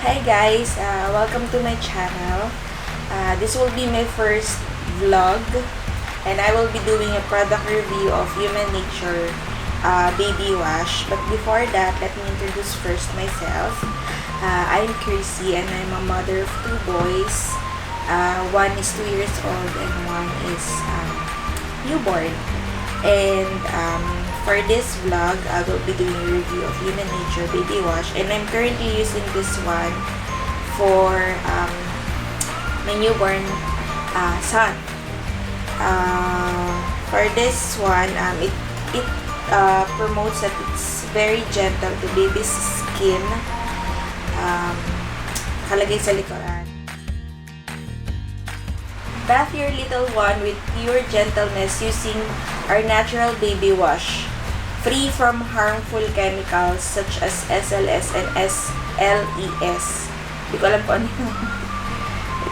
Hi guys, welcome to my channel. This will be my first vlog and I will be doing a product review of Human Nature baby wash. But before that, let me introduce first myself. I'm Crissy and I'm a mother of two boys. One is 2 years old and one is newborn. And for this vlog, I will be doing a review of Human Nature baby wash, and I'm currently using this one for my newborn son. For this one, it promotes that it's very gentle to baby's skin. Kalagay sa likuran. Bath your little one with pure gentleness using our natural baby wash, free from harmful chemicals such as SLS and SLES. Hindi ko alam po ano yun.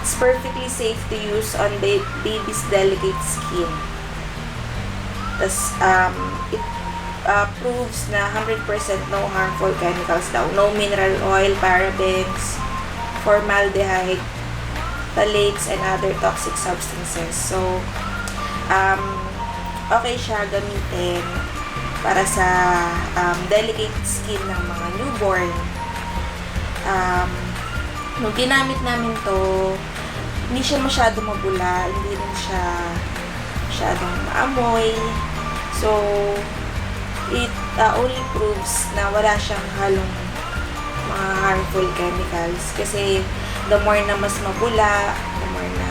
It's perfectly safe to use on baby's delicate skin. Tas, it proves na 100% no harmful chemicals daw. No mineral oil, parabens, formaldehyde, phthalates, and other toxic substances. So, okay siya gamitin para sa delicate skin ng mga newborn. Nung ginamit namin to, hindi siya masyadong mabula, hindi rin siya masyadong maamoy. So, it only proves na wala siyang halong mga harmful chemicals. Kasi, the more na mas mabula, the more na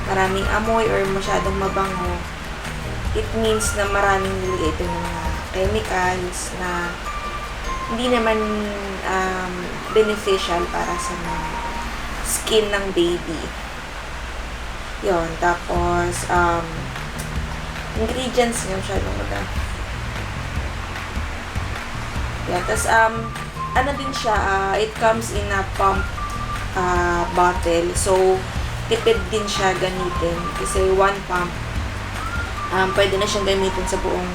maraming amoy or masyadong mabango, it means na maraming nilagay ito ng mga chemicals na hindi naman beneficial para sa mga skin ng baby. Yon, tapos ingredients nga masyadong madami. Yan, tapos ano din siya, it comes in a pump bottle. So, tipid din siya gamitin. Kasi one pump, pwede na siyang gamitin sa buong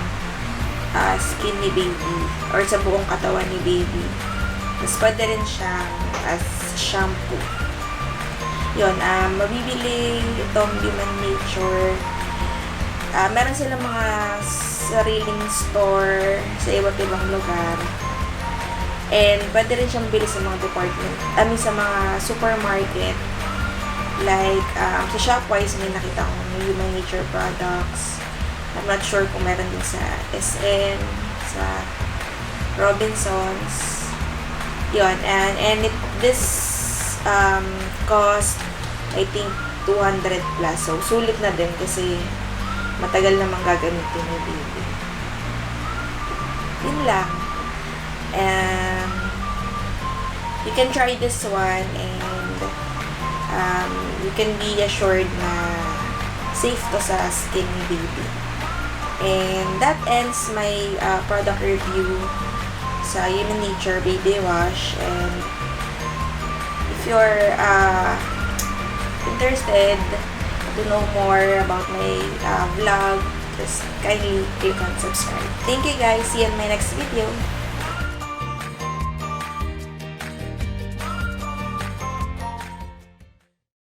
skin ni baby or sa buong katawan ni baby. Tapos, pwede rin siyang as shampoo. Yun, mabibili itong Human Nature. Meron silang mga sariling store sa iba't ibang lugar. And pwede rin siyang bili sa mga department, sa mga supermarket. Like, sa Shopwise may nakita ko ng Human Nature products. I'm not sure kung meron din sa SM, sa Robinsons. Yun, and this cost, I think, 200 plus. So, sulit na din kasi matagal namang gagamitin ni baby. Yun lang. And you can try this one and you can be assured na safe to sa skin ni baby. And that ends my product review sa Human Nature baby wash. And if you're interested to know more about my vlog, just kindly click on subscribe. Thank you guys. See you in my next video.